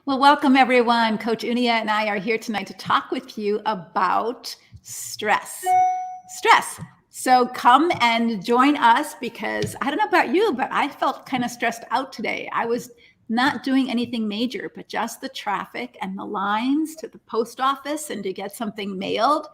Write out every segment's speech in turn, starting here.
Well, welcome everyone. Coach Unia and I are here tonight to talk with you about stress. Stress. So come and join us because I don't know about you, but I felt kind of stressed out today. I was not doing anything major, but just the traffic and the lines to the post office and to get something mailed.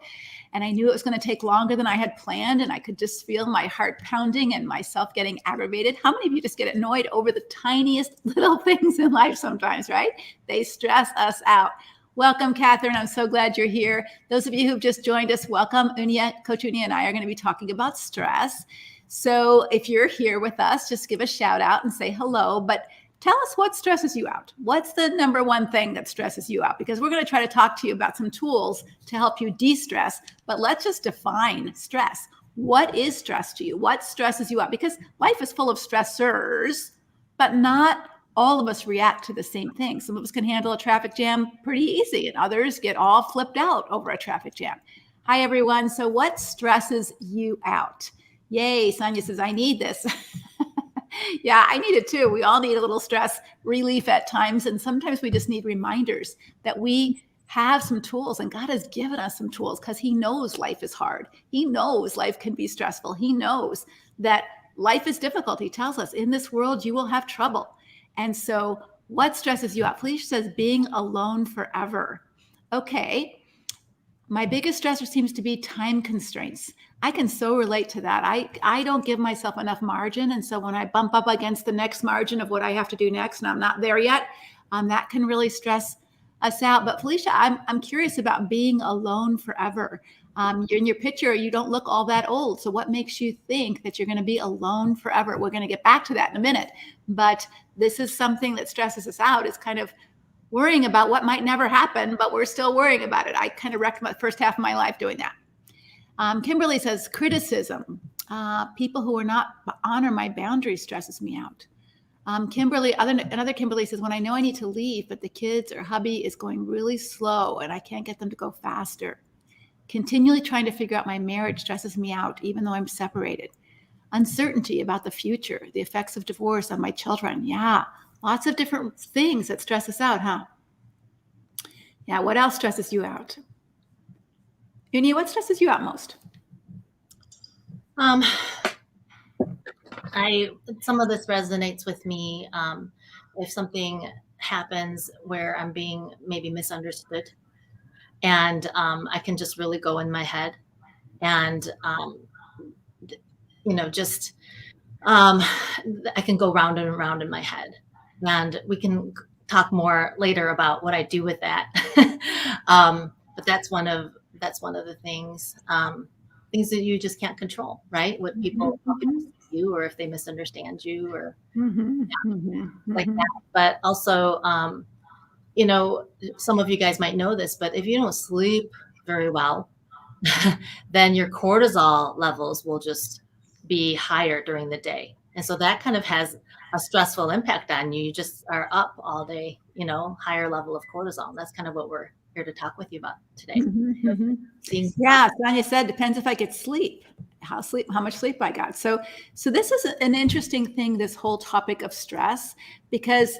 And I knew it was going to take longer than I had planned. And I could just feel my heart pounding and myself getting aggravated. How many of you just get annoyed over the tiniest little things in life sometimes, right? They stress us out. Welcome, Catherine. I'm so glad you're here. Those of you who've just joined us, welcome. Coach Unia and I are going to be talking about stress. So if you're here with us, just give a shout out and say hello. But tell us what stresses you out. What's the number one thing that stresses you out? Because we're going to try to talk to you about some tools to help you de-stress, but let's just define stress. What is stress to you? What stresses you out? Because life is full of stressors, but not all of us react to the same thing. Some of us can handle a traffic jam pretty easy, and others get all flipped out over a traffic jam. Hi, everyone. So what stresses you out? Yay, Sonia says, I need this. Yeah, I need it too. We all need a little stress relief at times. And sometimes we just need reminders that we have some tools, and God has given us some tools because He knows life is hard. He knows life can be stressful. He knows that life is difficult. He tells us in this world, you will have trouble. And so what stresses you out? Felicia says being alone forever. Okay. My biggest stressor seems to be time constraints. I can so relate to that. I don't give myself enough margin. And so when I bump up against the next margin of what I have to do next, and I'm not there yet, that can really stress us out. But Felicia, I'm curious about being alone forever. In your picture, you don't look all that old. So what makes you think that you're going to be alone forever? We're going to get back to that in a minute. But this is something that stresses us out. It's kind of worrying about what might never happen, but we're still worrying about it. I kind of wrecked my first half of my life doing that. Kimberly says criticism. People who are not honor my boundaries stresses me out. Another Kimberly says, when I know I need to leave, but the kids or hubby is going really slow and I can't get them to go faster. Continually trying to figure out my marriage stresses me out, even though I'm separated. Uncertainty about the future, the effects of divorce on my children. Yeah, lots of different things that stress us out, huh? Yeah, what else stresses you out? Unia, what stresses you out most? Some of this resonates with me. If something happens where I'm being maybe misunderstood, and I can just really go in my head, and I can go round and round in my head, and we can talk more later about what I do with that. But that's one of the things that you just can't control, right? What people you, or if they misunderstand you, or like that. But also, some of you guys might know this, but if you don't sleep very well, then your cortisol levels will just be higher during the day. And so that kind of has a stressful impact on you. You just are up all day, higher level of cortisol. That's kind of what we're here to talk with you about today. Yeah, Sonia said, depends if I get sleep, how much sleep I got. So this is an interesting thing, this whole topic of stress, because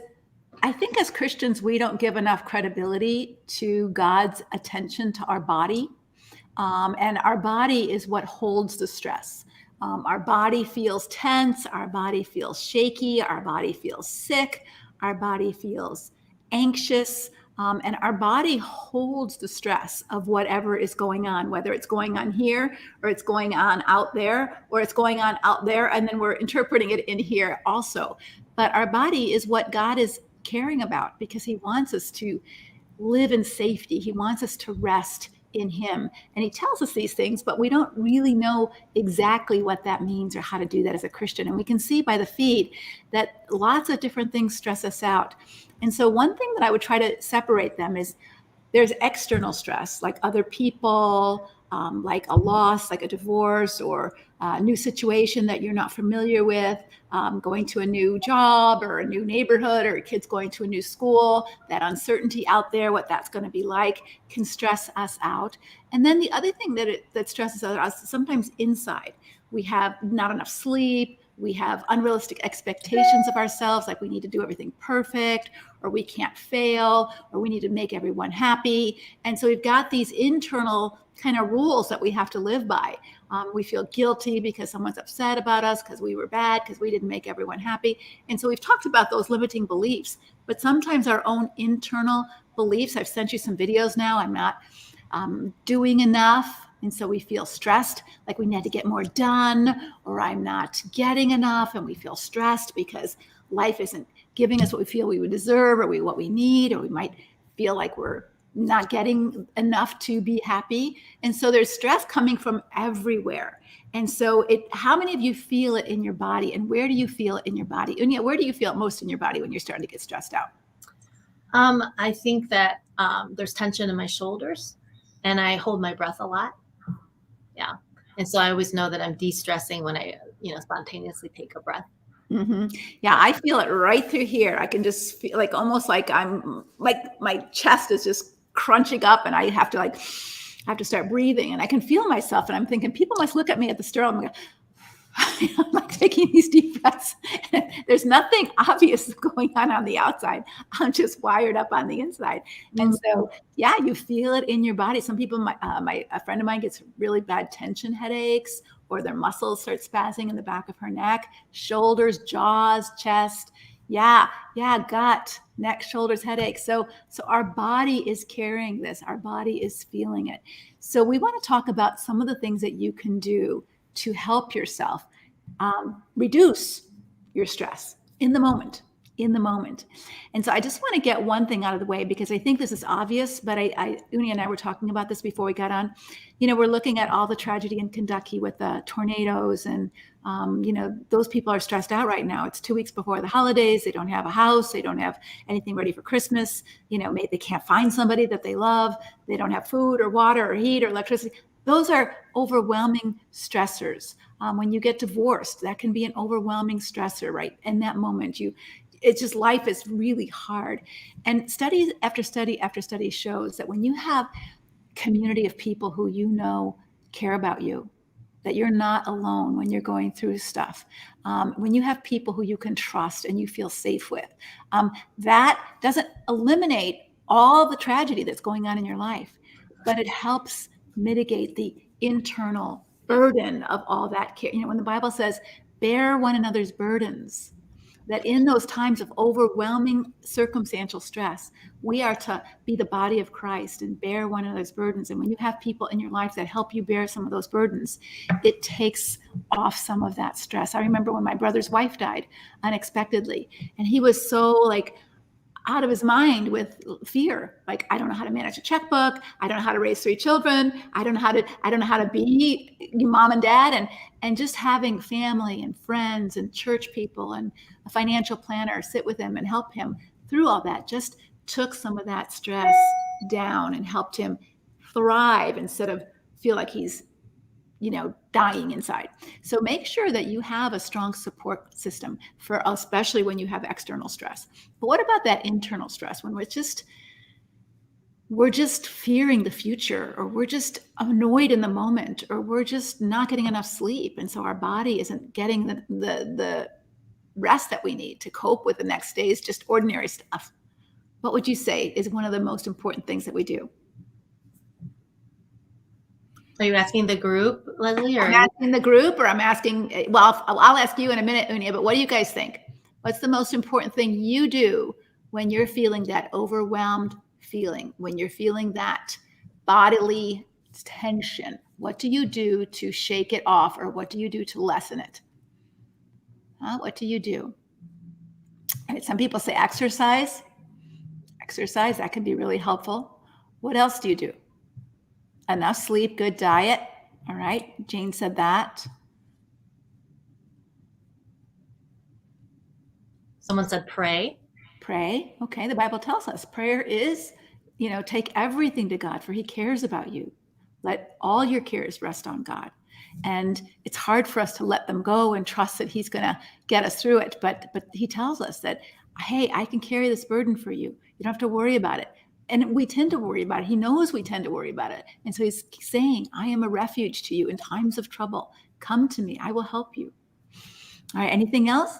I think as Christians, we don't give enough credibility to God's attention to our body. And our body is what holds the stress. Our body feels tense, our body feels shaky, our body feels sick, our body feels anxious, and our body holds the stress of whatever is going on, whether it's going on here or it's going on out there, or it's going on out there, and then we're interpreting it in here also. But our body is what God is caring about, because He wants us to live in safety. He wants us to rest in Him. And He tells us these things, but we don't really know exactly what that means or how to do that as a Christian. And we can see by the feed that lots of different things stress us out. And so one thing that I would try to separate them is there's external stress, like other people, like a loss, like a divorce, or a new situation that you're not familiar with, going to a new job or a new neighborhood, or kids going to a new school. That uncertainty out there, what that's going to be like, can stress us out. And then the other thing that stresses us out is sometimes inside. We have not enough sleep. We have unrealistic expectations of ourselves, like we need to do everything perfect, or we can't fail, or we need to make everyone happy. And so we've got these internal kind of rules that we have to live by. We feel guilty because someone's upset about us, because we were bad, because we didn't make everyone happy. And so we've talked about those limiting beliefs, but sometimes our own internal beliefs. I've sent you some videos now. I'm not doing enough. And so we feel stressed, like we need to get more done, or I'm not getting enough. And we feel stressed because life isn't giving us what we feel we would deserve, or what we need, or we might feel like we're not getting enough to be happy. And so there's stress coming from everywhere. And so how many of you feel it in your body, and where do you feel it in your body? Unia, where do you feel it most in your body when you're starting to get stressed out? I think that there's tension in my shoulders, and I hold my breath a lot. Yeah. And so I always know that I'm de-stressing when I, spontaneously take a breath. Mm-hmm. Yeah, I feel it right through here. I can just feel like almost like I'm like my chest is just crunching up, and I have to start breathing, and I can feel myself, and I'm thinking people must look at me at the store. I'm like taking these deep breaths. There's nothing obvious going on the outside. I'm just wired up on the inside. And so, yeah, you feel it in your body. Some people, a friend of mine gets really bad tension headaches, or their muscles start spazzing in the back of her neck, shoulders, jaws, chest. Yeah, gut, neck, shoulders, headaches. So our body is carrying this. Our body is feeling it. So we want to talk about some of the things that you can do to help yourself reduce your stress in the moment. And so I just want to get one thing out of the way, because I think this is obvious, but Uni and I were talking about this before we got on. We're looking at all the tragedy in Kentucky with the tornadoes, and those people are stressed out right now. It's 2 weeks before the holidays. They don't have a house. They don't have anything ready for Christmas. Maybe they can't find somebody that they love. They don't have food or water or heat or electricity. Those are overwhelming stressors. When you get divorced, that can be an overwhelming stressor, right? In that moment, it's just, life is really hard. And study after study after study shows that when you have community of people who care about you, that you're not alone when you're going through stuff. When you have people who you can trust and you feel safe with, that doesn't eliminate all the tragedy that's going on in your life, but it helps mitigate the internal burden of all that care. When the Bible says, bear one another's burdens, that in those times of overwhelming circumstantial stress, we are to be the body of Christ and bear one another's burdens. And when you have people in your life that help you bear some of those burdens, it takes off some of that stress. I remember when my brother's wife died unexpectedly, and he was so out of his mind with fear. Like, I don't know how to manage a checkbook. I don't know how to raise 3 children. I don't know how to be mom and dad, and just having family and friends and church people and a financial planner sit with him and help him through all that just took some of that stress down and helped him thrive instead of feel like he's dying inside. So make sure that you have a strong support system, especially when you have external stress. But what about that internal stress, when we're just fearing the future, or we're just annoyed in the moment, or we're just not getting enough sleep, and so our body isn't getting the rest that we need to cope with the next day's just ordinary stuff? What would you say is one of the most important things that we do? Are you asking the group, Leslie? Or I'm asking the group, or I'm asking, well, I'll ask you in a minute, Unia, but what do you guys think? What's the most important thing you do when you're feeling that overwhelmed feeling, when you're feeling that bodily tension? What do you do to shake it off, or what do you do to lessen it? What do you do? And some people say exercise. Exercise, that can be really helpful. What else do you do? Enough sleep, good diet. All right, Jane said that. Someone said pray. Pray. Okay, the Bible tells us prayer is, take everything to God, for he cares about you. Let all your cares rest on God. And it's hard for us to let them go and trust that he's going to get us through it. But he tells us that, hey, I can carry this burden for you. You don't have to worry about it. And we tend to worry about it. He knows we tend to worry about it. And so he's saying, I am a refuge to you in times of trouble. Come to me. I will help you. All right. Anything else?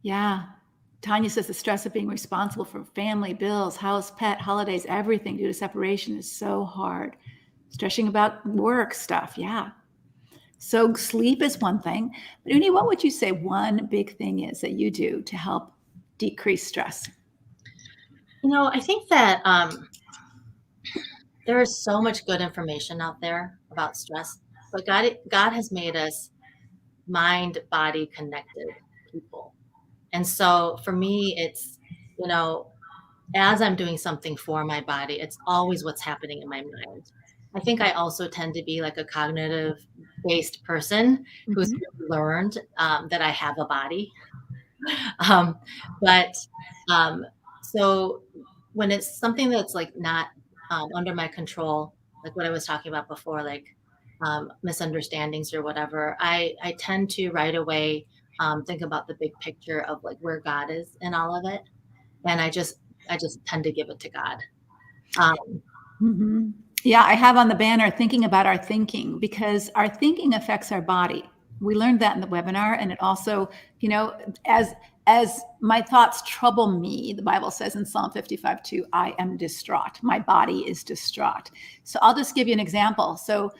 Yeah. Tanya says the stress of being responsible for family, bills, house, pet, holidays, everything due to separation is so hard. Stressing about work stuff. Yeah. So sleep is one thing. But Uni, what would you say one big thing is that you do to help decrease stress? I think that there is so much good information out there about stress, but God has made us mind body connected people. And so for me, it's, you know, as I'm doing something for my body, it's always what's happening in my mind. I think I also tend to be like a cognitive based person who's Mhm. learned that I have a body. Um, but so when it's something that's like not under my control, like what I was talking about before, like misunderstandings or whatever, I tend to right away think about the big picture of like where God is in all of it, and I just tend to give it to God. Um, Mhm. Yeah, I have on the banner thinking about our thinking, because our thinking affects our body. We learned that in the webinar, and it also, as my thoughts trouble me, the Bible says in Psalm 55:2, I am distraught. My body is distraught. So I'll just give you an example. So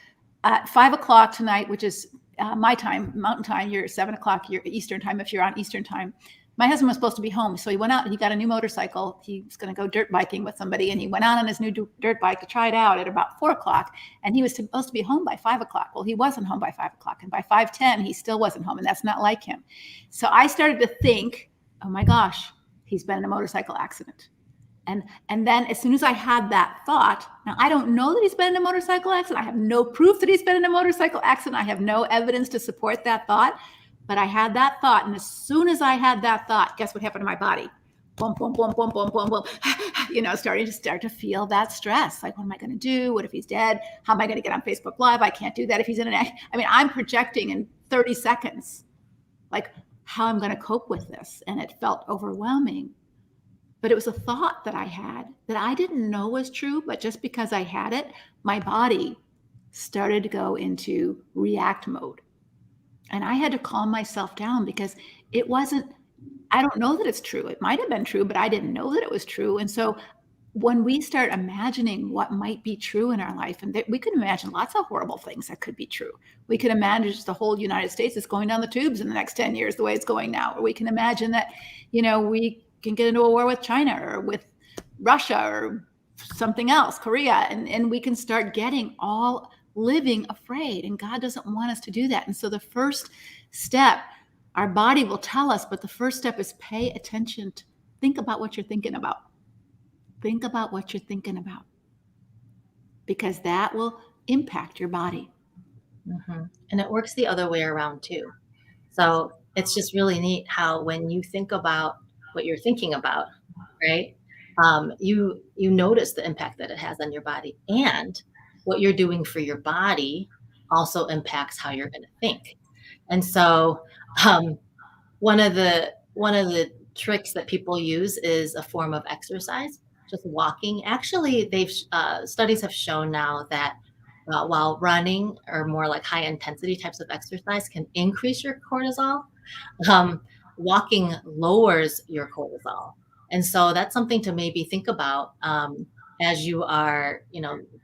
at 5 o'clock tonight, which is my time, Mountain Time, you're 7 o'clock, you're Eastern Time if you're on Eastern Time. My husband was supposed to be home, so he went out. He got a new motorcycle. He was going to go dirt biking with somebody, and he went out on his new dirt bike to try it out at about 4 o'clock. And he was supposed to be home by 5 o'clock. Well, he wasn't home by 5 o'clock, and by 5:10, he still wasn't home, and that's not like him. So I started to think, oh my gosh, he's been in a motorcycle accident. And then as soon as I had that thought, now I don't know that he's been in a motorcycle accident. I have no proof that he's been in a motorcycle accident. I have no evidence to support that thought. But I had that thought. And as soon as I had that thought, guess what happened to my body? Boom, boom, boom, boom, boom, boom, boom. Starting to feel that stress. Like, what am I going to do? What if he's dead? How am I going to get on Facebook Live? I can't do that if he's in an accident. I mean, I'm projecting in 30 seconds, like how I'm going to cope with this. And it felt overwhelming. But it was a thought that I had that I didn't know was true, but just because I had it, my body started to go into react mode. And I had to calm myself down, because it wasn't, I don't know that it's true. It might have been true, but I didn't know that it was true. And so when we start imagining what might be true in our life, and we can imagine lots of horrible things that could be true. We can imagine just the whole United States is going down the tubes in the next 10 years, the way it's going now. Or we can imagine that, we can get into a war with China or with Russia or something else, Korea, and we can start getting all living afraid. And God doesn't want us to do that. And so the first step, our body will tell us, but the first step is pay attention. Think about what you're thinking about. Think about what you're thinking about, because that will impact your body. and it works the other way around too. So it's just really neat how when you think about what you're thinking about, right? You notice the impact that it has on your body, and what you're doing for your body also impacts how you're going to think. And so, um, one of the tricks that people use is a form of exercise, just walking. Actually, they've studies have shown now that while running or more like high intensity types of exercise can increase your cortisol, um, walking lowers your cortisol. And so that's something to maybe think about as you are,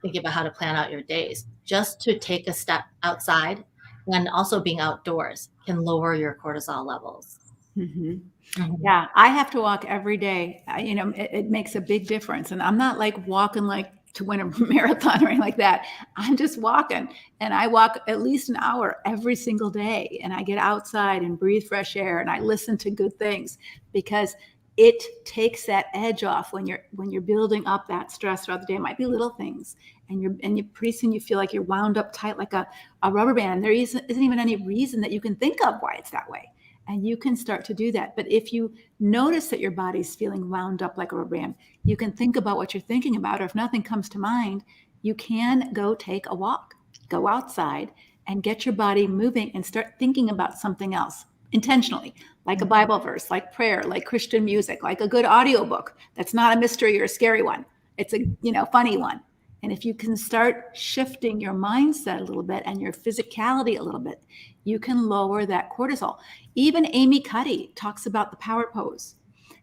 thinking about how to plan out your days. Just to take a step outside and also being outdoors can lower your cortisol levels. Mm-hmm. Mhm. Yeah, I have to walk every day. It makes a big difference. And I'm not like walking like to win a marathon or anything like that. I'm just walking, and I walk at least an hour every single day. And I get outside and breathe fresh air, and I listen to good things, because it takes that edge off when you're building up that stress throughout the day. It might be little things, and you pretty soon you feel like you're wound up tight like a rubber band. There isn't even any reason that you can think of why it's that way. And you can start to do that. But if you notice that your body's feeling wound up like a rubber band, you can think about what you're thinking about. Or if nothing comes to mind, you can go take a walk, go outside, and get your body moving and start thinking about something else intentionally, like a Bible verse, like prayer, like Christian music, like a good audiobook that's not a mystery or a scary one. It's a funny one. And if you can start shifting your mindset a little bit and your physicality a little bit, you can lower that cortisol. Even Amy Cuddy talks about the power pose.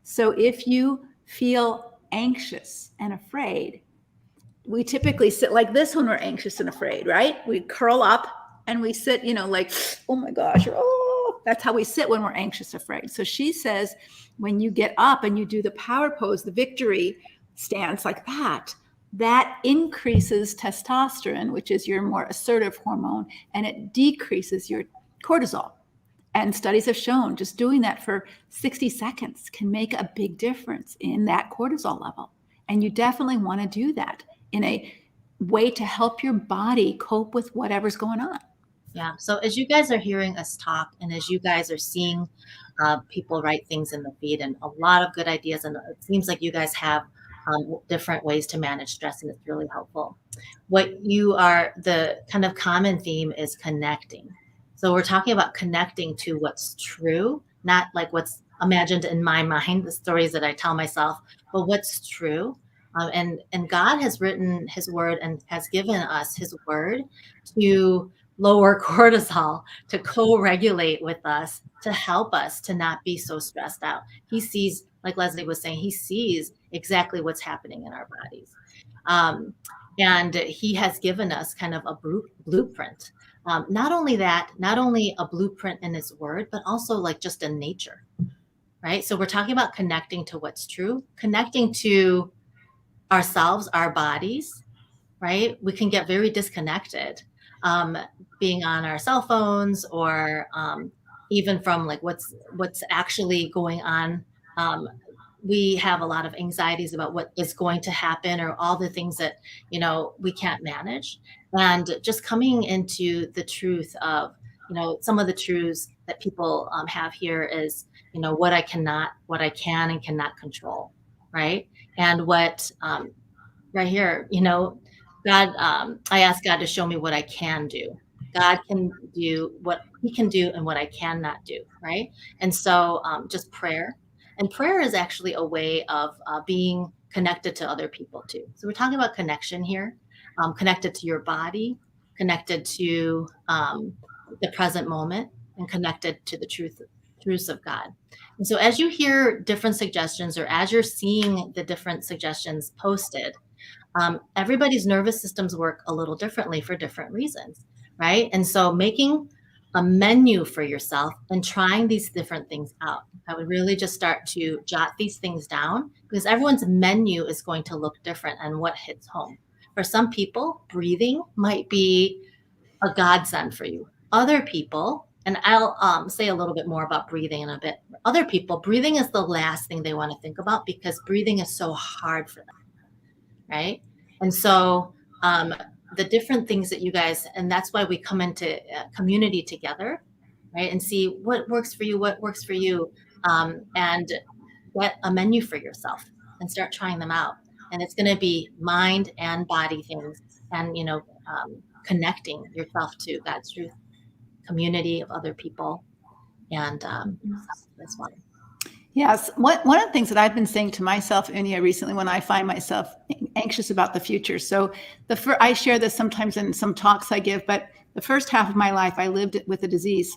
So if you feel anxious and afraid, we typically sit like this when we're anxious and afraid, right? We curl up and we sit, like, oh my gosh, oh, that's how we sit when we're anxious, afraid. So she says, when you get up and you do the power pose, the victory stance like that, that increases testosterone, which is your more assertive hormone, and it decreases your cortisol. And studies have shown just doing that for 60 seconds can make a big difference in that cortisol level. And you definitely want to do that in a way to help your body cope with whatever's going on. Yeah. So as you guys are hearing us talk, and as you guys are seeing people write things in the feed, and a lot of good ideas, and it seems like you guys have different ways to manage stress, and it's really helpful. The kind of common theme is connecting. So we're talking about connecting to what's true, not like what's imagined in my mind, the stories that I tell myself, but what's true. And God has written his word and has given us his word to lower cortisol, to co-regulate with us, to help us to not be so stressed out. He sees, like Leslie was saying, he sees exactly what's happening in our bodies. And he has given us kind of a blueprint. Not only a blueprint in his word, but also like just in nature, right? So we're talking about connecting to what's true, connecting to ourselves, our bodies, right? We can get very disconnected, being on our cell phones, or even from like what's actually going on. We have a lot of anxieties about what is going to happen, or all the things that we can't manage. And just coming into the truth of some of the truths that people have here is what I can and cannot control, right? And what right here, God, I ask God to show me what I can do. God can do what he can do and what I cannot do, right? And so just prayer. And prayer is actually a way of being connected to other people too. So we're talking about connection here, connected to your body, connected to the present moment, and connected to the truths of God. And so as you hear different suggestions, or as you're seeing the different suggestions posted, everybody's nervous systems work a little differently for different reasons, right? And so making a menu for yourself and trying these different things out. I would really just start to jot these things down, because everyone's menu is going to look different and what hits home. For some people, breathing might be a godsend for you. Other people, and I'll say a little bit more about breathing in a bit. Other people, breathing is the last thing they want to think about, because breathing is so hard for them, right? And so the different things that you guys, and that's why we come into community together, right? And see what works for you, and get a menu for yourself and start trying them out. And it's going to be mind and body things, and connecting yourself to God's truth, community of other people, and that's one. Yes. One of the things that I've been saying to myself, Unia, recently, when I find myself anxious about the future. So I share this sometimes in some talks I give, but the first half of my life, I lived with a disease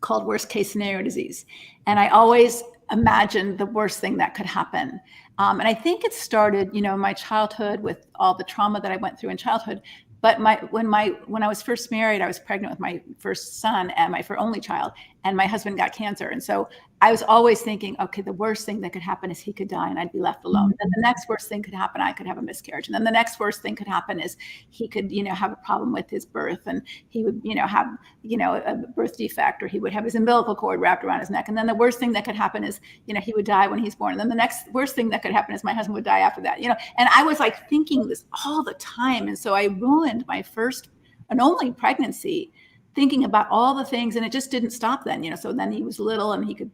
called worst case scenario disease. And I always imagined the worst thing that could happen. And I think it started, in my childhood with all the trauma that I went through in childhood. But when I was first married, I was pregnant with my first son and my only child, and my husband got cancer. And so I was always thinking, okay, the worst thing that could happen is he could die and I'd be left alone. And the next worst thing could happen, I could have a miscarriage. And then the next worst thing could happen is he could, have a problem with his birth, and he would, have, a birth defect, or he would have his umbilical cord wrapped around his neck. And then the worst thing that could happen is, he would die when he's born. And then the next worst thing that could happen is my husband would die after that, and I was like thinking this all the time. And so I ruined my first and only pregnancy thinking about all the things, and it just didn't stop then, so then he was little and he could,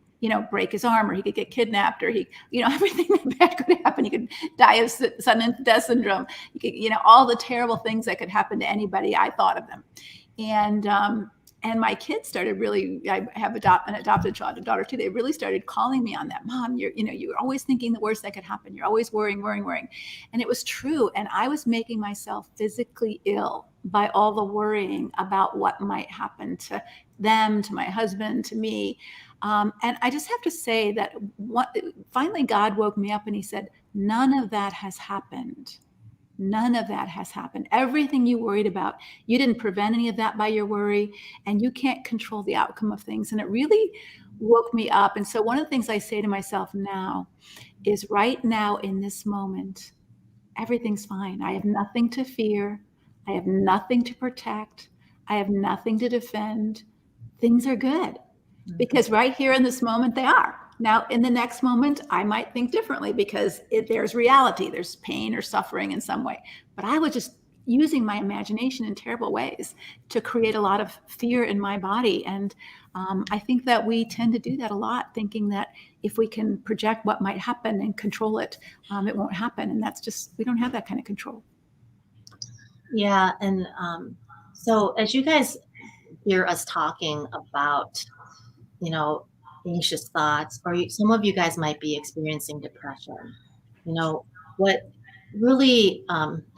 break his arm, or he could get kidnapped, or he, everything that bad could happen. He could die of sudden death syndrome. He could, all the terrible things that could happen to anybody, I thought of them. And And my kids started really, I have an adopted child, a daughter too. They really started calling me on that. Mom, you're always thinking the worst that could happen. You're always worrying. And it was true. And I was making myself physically ill by all the worrying about what might happen to them, to my husband, to me. And I just have to say that finally God woke me up and he said, none of that has happened. None of that has happened. Everything you worried about, you didn't prevent any of that by your worry, and you can't control the outcome of things. And it really woke me up. And so one of the things I say to myself now is right now in this moment, everything's fine. I have nothing to fear. I have nothing to protect. I have nothing to defend. Things are good because right here in this moment, they are. Now, in the next moment, I might think differently because there's reality, there's pain or suffering in some way. But I was just using my imagination in terrible ways to create a lot of fear in my body. And I think that we tend to do that a lot, thinking that if we can project what might happen and control it, it won't happen. And that's just, we don't have that kind of control. Yeah. And so as you guys hear us talking about, anxious thoughts, or some of you guys might be experiencing depression, what really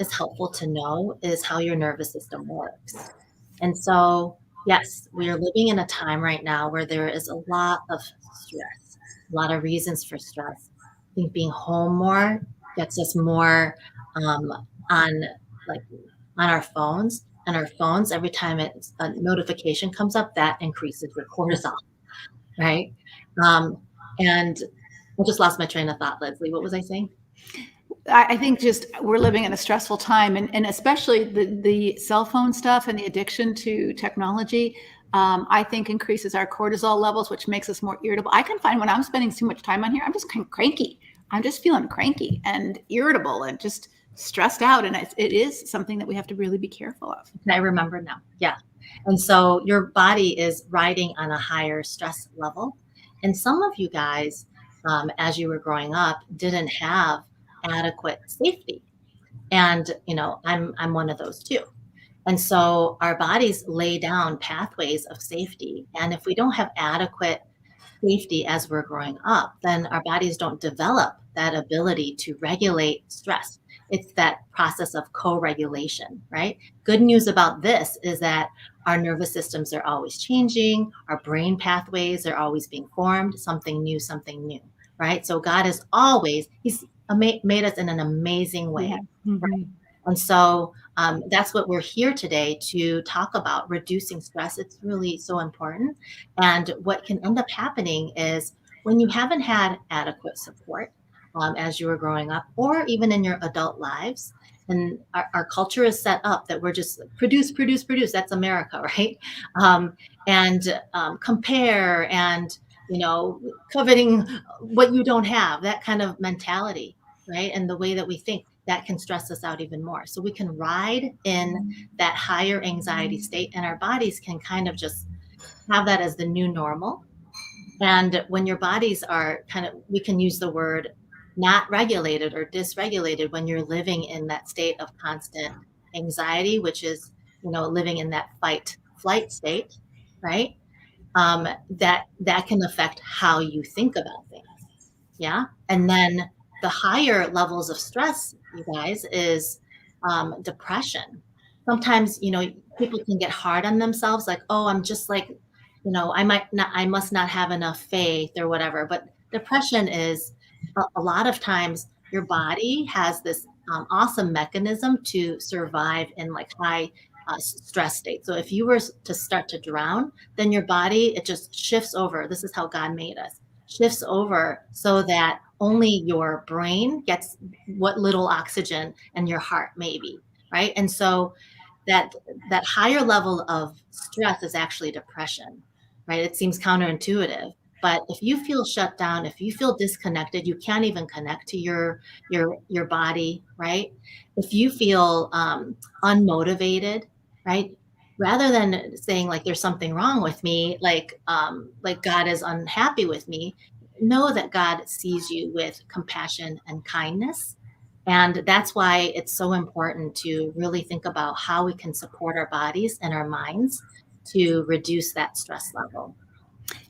is helpful to know is how your nervous system works. And so, yes, we are living in a time right now where there is a lot of stress, a lot of reasons for stress. I think being home more gets us more on like on our phones, and our phones, every time a notification comes up, that increases your cortisol, right? And I just lost my train of thought, Leslie. What was I saying? I think just we're living in a stressful time, and especially the cell phone stuff and the addiction to technology, I think increases our cortisol levels, which makes us more irritable. I can find when I'm spending too much time on here, I'm just kind of cranky. I'm just feeling cranky and irritable and just stressed out. And it is something that we have to really be careful of. I remember now. Yeah. And so your body is riding on a higher stress level. And some of you guys, as you were growing up, didn't have adequate safety. And, I'm one of those too. And so our bodies lay down pathways of safety. And if we don't have adequate safety as we're growing up, then our bodies don't develop that ability to regulate stress. It's that process of co-regulation, right? Good news about this is that our nervous systems are always changing. Our brain pathways are always being formed, something new, right? So God is always, he's made us in an amazing way. Yeah. Mm-hmm. Right? And so that's what we're here today to talk about, reducing stress. It's really so important. And what can end up happening is when you haven't had adequate support as you were growing up, or even in your adult lives, and our culture is set up that we're just produce. That's America, right? And compare and, coveting what you don't have, that kind of mentality, right? And the way that we think, that can stress us out even more. So we can ride in that higher anxiety state, and our bodies can kind of just have that as the new normal. And when your bodies are we can use the word not regulated or dysregulated when you're living in that state of constant anxiety, which is, living in that fight flight state, right? That can affect how you think about things. Yeah. And then the higher levels of stress, you guys, is depression. Sometimes, people can get hard on themselves, like, oh, I'm just like, I must not have enough faith or whatever. But depression is a lot of times your body has this awesome mechanism to survive in like high stress state. So if you were to start to drown, then your body, it just shifts over. This is how God made us. Shifts over so that only your brain gets what little oxygen and your heart maybe, right? And so that higher level of stress is actually depression, right? It seems counterintuitive, but if you feel shut down, if you feel disconnected, you can't even connect to your body, right? If you feel unmotivated, right? Rather than saying like there's something wrong with me, like God is unhappy with me, know that God sees you with compassion and kindness. And that's why it's so important to really think about how we can support our bodies and our minds to reduce that stress level.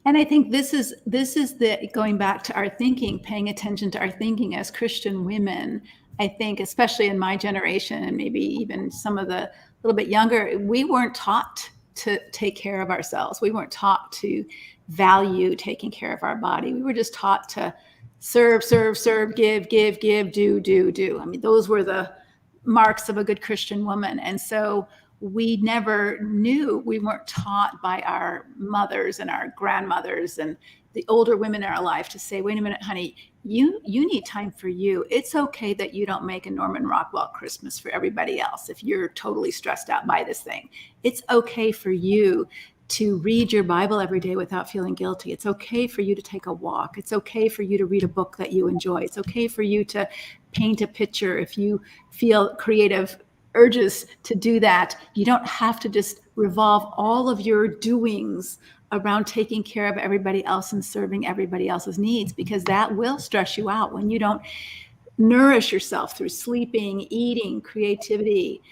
And I think this is the going back to our thinking, paying attention to our thinking as Christian women. I think, especially in my generation, and maybe even some of the little bit younger, we weren't taught to take care of ourselves. We weren't taught to value taking care of our body. We were just taught to serve, serve, serve, give, give, give, do, do, do. I mean, those were the marks of a good Christian woman. And so we never knew, we weren't taught by our mothers and our grandmothers and the older women in our life to say, wait a minute, honey, you need time for you. It's okay that you don't make a Norman Rockwell Christmas for everybody else if you're totally stressed out by this thing. It's okay for you to read your Bible every day without feeling guilty. It's okay for you to take a walk. It's okay for you to read a book that you enjoy. It's okay for you to paint a picture if you feel creative urges to do that. You don't have to just revolve all of your doings around taking care of everybody else and serving everybody else's needs, because that will stress you out when you don't nourish yourself through sleeping, eating, creativity,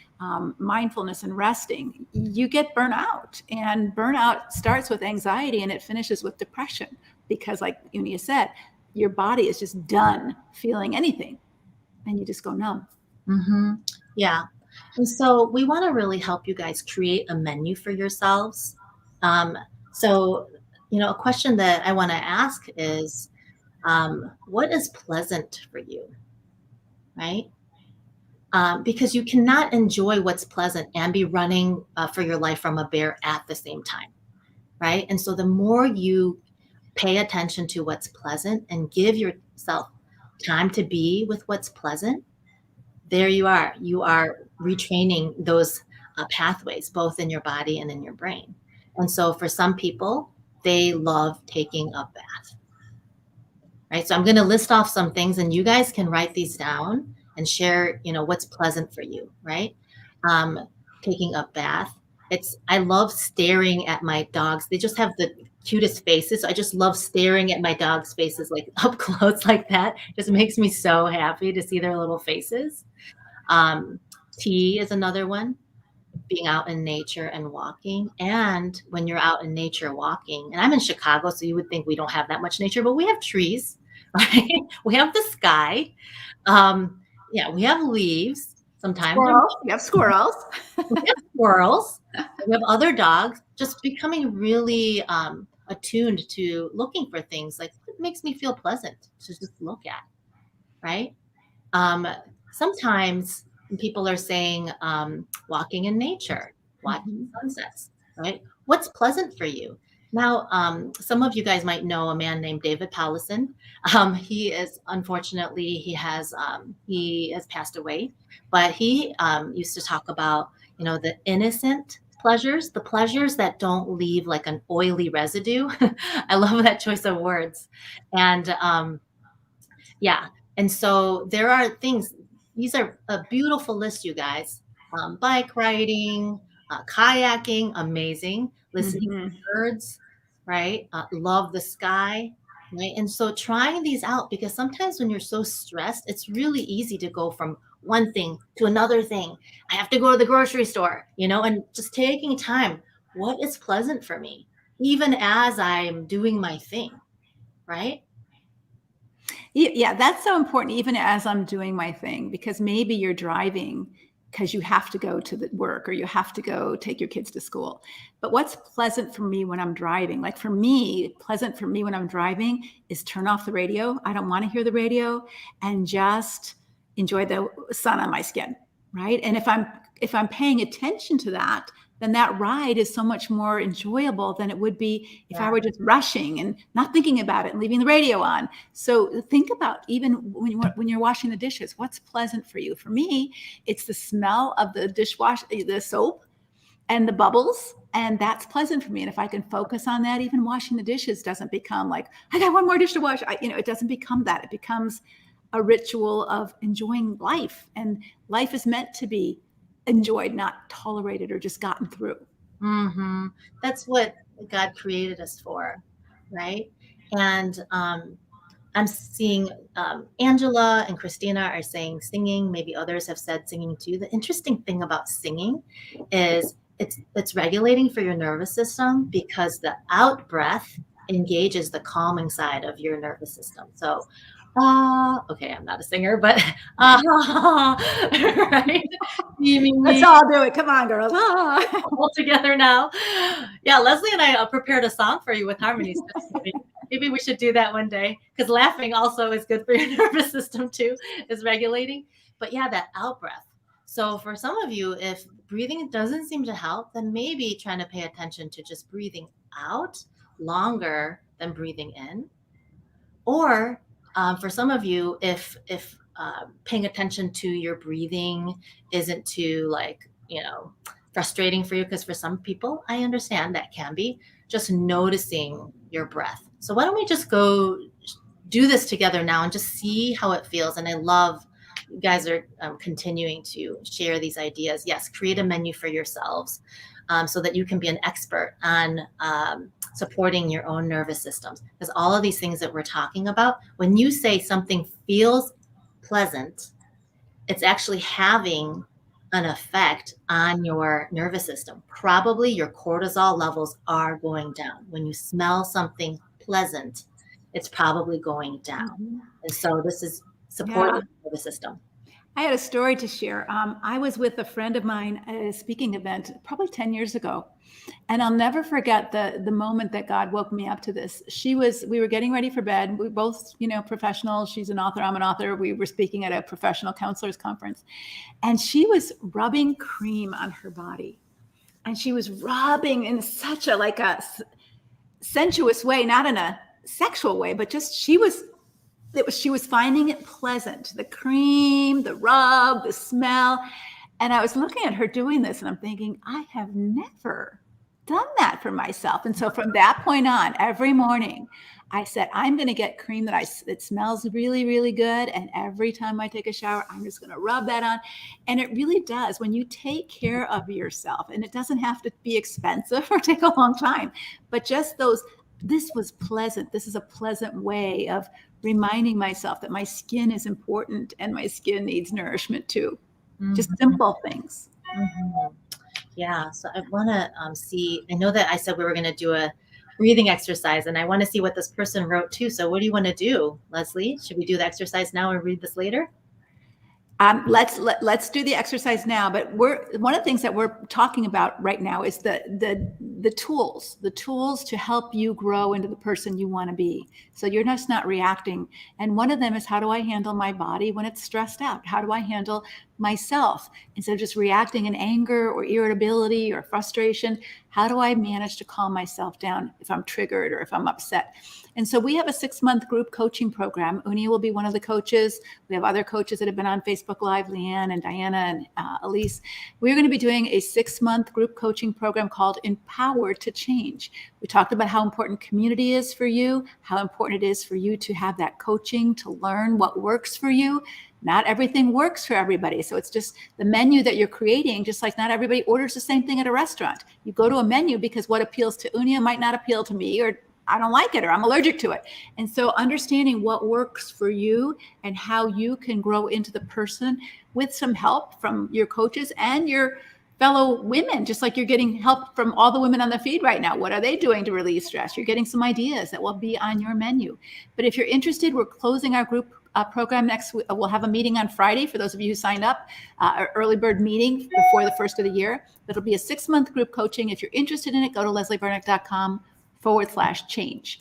mindfulness, and resting. You get burnout, and burnout starts with anxiety and it finishes with depression, because like Unia said, your body is just done feeling anything and you just go numb. Mm-hmm. Yeah. And so we want to really help you guys create a menu for yourselves. So, a question that I want to ask is, what is pleasant for you, right? Because you cannot enjoy what's pleasant and be running for your life from a bear at the same time, right? And so the more you pay attention to what's pleasant and give yourself time to be with what's pleasant, there you are retraining those pathways, both in your body and in your brain. And so for some people, they love taking a bath, right? So I'm going to list off some things and you guys can write these down and share, what's pleasant for you, right? Taking a bath. I love staring at my dogs. They just have the cutest faces. So I just love staring at my dogs' faces, like up close like that. Just makes me so happy to see their little faces. Tea is another one. Being out in nature and walking. And when you're out in nature walking, and I'm in Chicago, so you would think we don't have that much nature, but we have trees, right? We have the sky. We have leaves sometimes. Squirrels. We have squirrels. We have squirrels. We have other dogs. Just becoming really attuned to looking for things like what makes me feel pleasant to just look at, right? Sometimes people are saying walking in nature, watching sunsets, right? What's pleasant for you? Now, some of you guys might know a man named David Powlison. He is, unfortunately, he has passed away, but he used to talk about, the innocent pleasures, the pleasures that don't leave like an oily residue. I love that choice of words. And and so there are things, these are a beautiful list, you guys. Bike riding, kayaking, amazing. Listening to birds, right? Love the sky, right? And so trying these out, because sometimes when you're so stressed, it's really easy to go from one thing to another thing. I have to go to the grocery store, and just taking time. What is pleasant for me, even as I'm doing my thing, right? Yeah, that's so important, even as I'm doing my thing, because maybe you're driving because you have to go to the work or you have to go take your kids to school. But what's pleasant for me when I'm driving? Like for me, pleasant for me when I'm driving is turn off the radio. I don't want to hear the radio and just enjoy the sun on my skin, right? And if I'm paying attention to that, then that ride is so much more enjoyable than it would be if I were just rushing and not thinking about it and leaving the radio on. So think about, even when you're washing the dishes, what's pleasant for you? For me, it's the smell of the the soap and the bubbles, and that's pleasant for me. And if I can focus on that, even washing the dishes doesn't become like, I got one more dish to wash. It doesn't become that. It becomes a ritual of enjoying life, and life is meant to be enjoyed, not tolerated or just gotten through. Mm-hmm. That's what God created us for, right? And I'm seeing Angela and Christina are saying singing. Maybe others have said singing too. The interesting thing about singing is it's regulating for your nervous system because the out breath engages the calming side of your nervous system. So, okay, I'm not a singer, but right? Let's all do it. Come on, girls. All together now. Yeah, Leslie and I prepared a song for you with harmonies. Maybe we should do that one day, because laughing also is good for your nervous system too, is regulating. But yeah, that out breath. So for some of you, if breathing doesn't seem to help, then maybe trying to pay attention to just breathing out longer than breathing in. Or for some of you, if paying attention to your breathing isn't too frustrating for you, because for some people, I understand that can be, just noticing your breath. So why don't we just go do this together now and just see how it feels. And I love you guys are continuing to share these ideas. Yes, create a menu for yourselves so that you can be an expert on supporting your own nervous systems. Because all of these things that we're talking about, when you say something feels pleasant, it's actually having an effect on your nervous system. Probably your cortisol levels are going down. When you smell something pleasant, it's probably going down. And so this is supporting the nervous system. I had a story to share. I was with a friend of mine at a speaking event probably 10 years ago. And I'll never forget the moment that God woke me up to this. We were getting ready for bed. We both, professionals. She's an author, I'm an author. We were speaking at a professional counselors conference. And she was rubbing cream on her body. And she was rubbing in such a sensuous way, not in a sexual way, but just she was finding it pleasant. The cream, the rub, the smell. And I was looking at her doing this and I'm thinking, I have never done that for myself. And so from that point on, every morning, I said, I'm going to get cream that smells really, really good. And every time I take a shower, I'm just going to rub that on. And it really does. When you take care of yourself, and it doesn't have to be expensive or take a long time, but just this was pleasant. This is a pleasant way of reminding myself that my skin is important and my skin needs nourishment too. Mm-hmm. Just simple things. Mm-hmm. Yeah. So I want to see, I know that I said we were going to do a breathing exercise, and I want to see what this person wrote too. So what do you want to do, Leslie? Should we do the exercise now and read this later? Let's do the exercise now. But one of the things that we're talking about right now is the tools to help you grow into the person you want to be. So you're just not reacting. And one of them is, how do I handle my body when it's stressed out? How do I handle myself instead of just reacting in anger or irritability or frustration? How do I manage to calm myself down if I'm triggered or if I'm upset? And so we have a 6-month group coaching program. Uni will be one of the coaches. We have other coaches that have been on Facebook Live, Leanne and Diana and Elise. We're going to be doing a 6-month group coaching program called Empowered to Change. We talked about how important community is for you, how important it is for you to have that coaching to learn what works for you. Not everything works for everybody. So it's just the menu that you're creating, just like not everybody orders the same thing at a restaurant. You go to a menu because what appeals to Unia might not appeal to me, or I don't like it, or I'm allergic to it. And so understanding what works for you and how you can grow into the person with some help from your coaches and your fellow women, just like you're getting help from all the women on the feed right now. What are they doing to relieve stress? You're getting some ideas that will be on your menu. But if you're interested, we're closing our group program next week. We'll have a meeting on Friday for those of you who signed up, our early bird meeting before the first of the year. It'll be a 6-month group coaching. If you're interested in it, go to lesliebernick.com/change.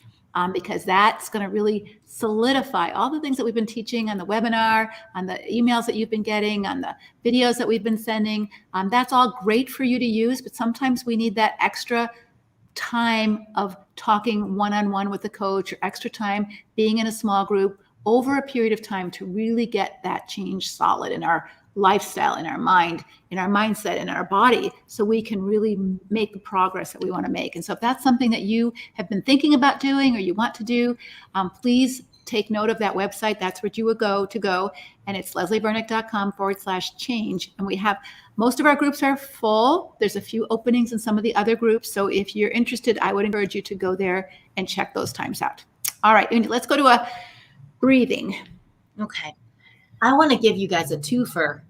Because that's going to really solidify all the things that we've been teaching on the webinar, on the emails that you've been getting, on the videos that we've been sending. That's all great for you to use, but sometimes we need that extra time of talking one-on-one with the coach, or extra time being in a small group over a period of time to really get that change solid in our lifestyle, in our mind, in our mindset, in our body, so we can really make the progress that we want to make. And so if that's something that you have been thinking about doing or you want to do, please take note of that website. That's where you would go. And it's lesliebernick.com/change. And we have, most of our groups are full. There's a few openings in some of the other groups. So if you're interested, I would encourage you to go there and check those times out. All right, let's go to a breathing. Okay. I want to give you guys a twofer.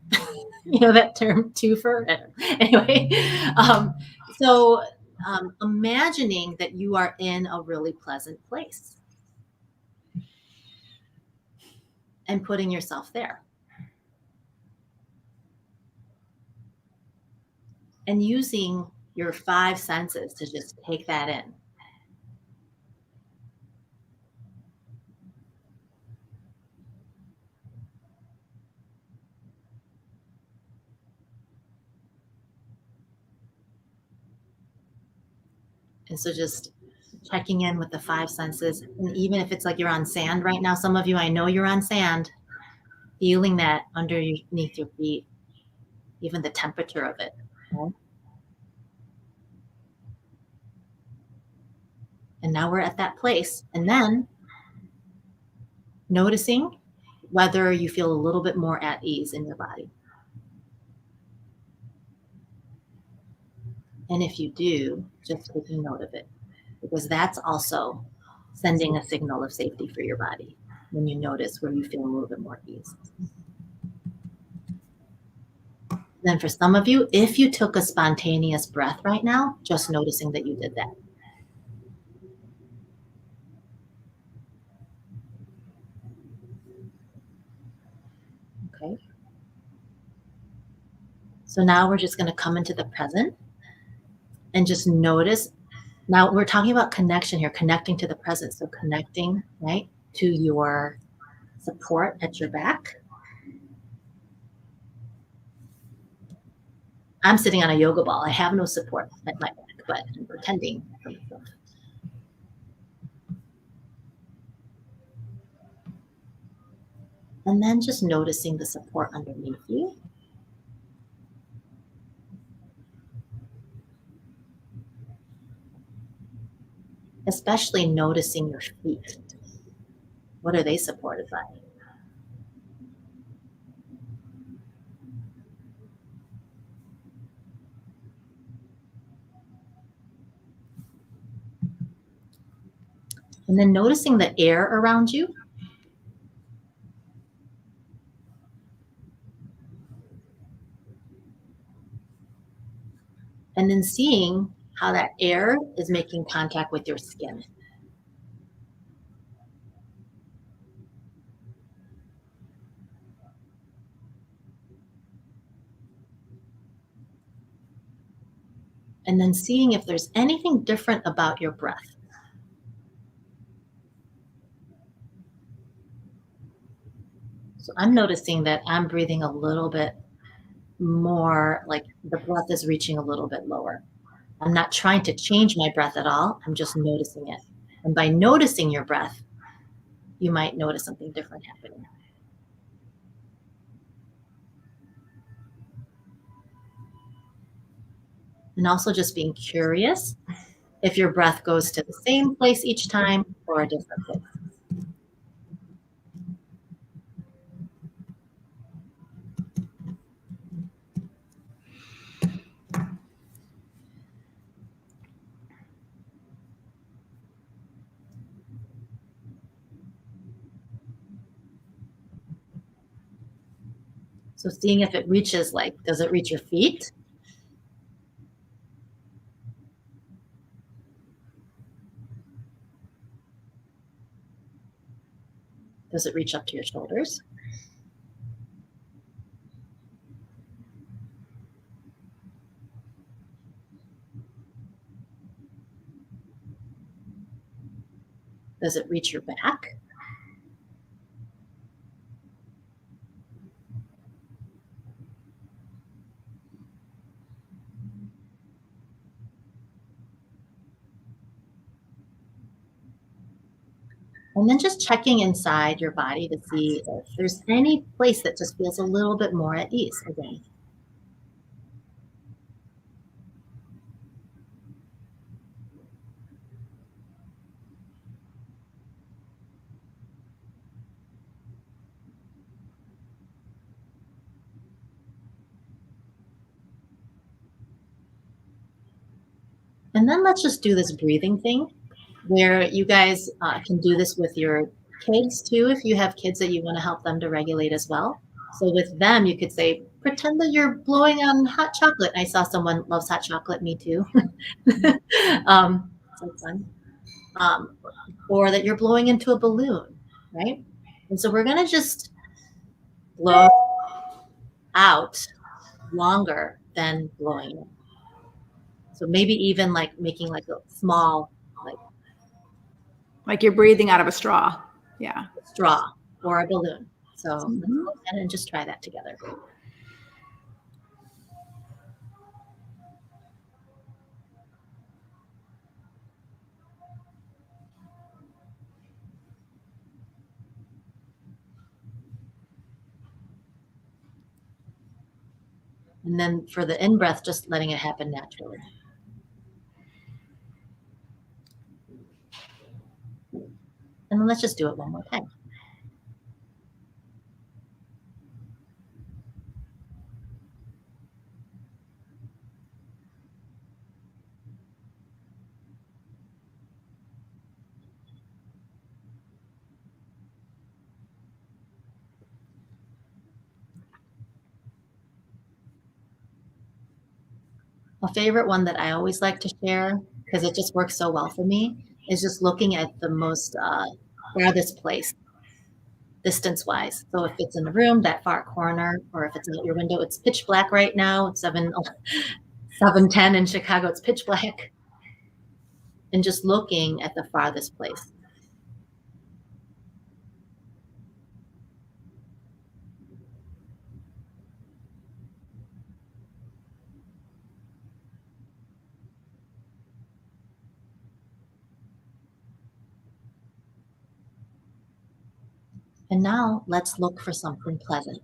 You know that term, twofer? Anyway, um, so imagining that you are in a really pleasant place and putting yourself there. And using your five senses to just take that in. And so just checking in with the five senses. And even if it's like you're on sand right now, some of you, I know you're on sand, feeling that underneath your feet, even the temperature of it. Okay? And now we're at that place. And then noticing whether you feel a little bit more at ease in your body. And if you do, just taking note of it, because that's also sending a signal of safety for your body when you notice where you feel a little bit more ease. Then for some of you, if you took a spontaneous breath right now, just noticing that you did that. Okay. So now we're just going to come into the present and just notice. Now we're talking about connection here, connecting to the present. So connecting, right, to your support at your back. I'm sitting on a yoga ball. I have no support at my back, but I'm pretending for myself. And then just noticing the support underneath you. Especially noticing your feet. What are they supported by? And then noticing the air around you. And then seeing how that air is making contact with your skin. And then seeing if there's anything different about your breath. So I'm noticing that I'm breathing a little bit more, like the breath is reaching a little bit lower. I'm not trying to change my breath at all. I'm just noticing it. And by noticing your breath, you might notice something different happening. And also just being curious if your breath goes to the same place each time or a different place. So seeing if it reaches, like, does it reach your feet? Does it reach up to your shoulders? Does it reach your back? And then just checking inside your body to see if there's any place that just feels a little bit more at ease again. And then let's just do this breathing thing where you guys can do this with your kids too, if you have kids that you want to help them to regulate as well. So with them, you could say, pretend that you're blowing on hot chocolate. I saw someone loves hot chocolate, me too. So fun. Or that you're blowing into a balloon, right? And so we're going to just blow out longer than blowing in. So maybe even like making like a small, like you're breathing out of a straw. Yeah. Straw or a balloon. So let's go ahead and just try that together. And then for the in-breath, just letting it happen naturally. And then let's just do it one more time. A favorite one that I always like to share, because it just works so well for me, is just looking at the most farthest place, distance-wise. So if it's in the room, that far corner, or if it's out your window, it's pitch black right now. It's 7:10 in Chicago. It's pitch black. And just looking at the farthest place. And now let's look for something pleasant.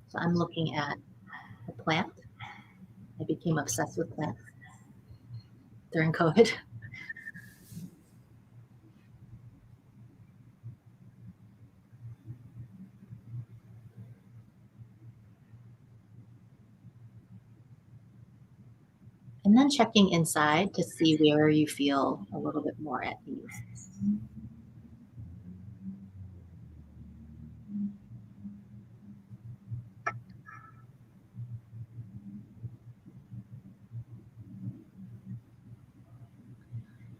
So I'm looking at a plant. I became obsessed with plants during COVID. And then checking inside to see where you feel a little bit more at ease.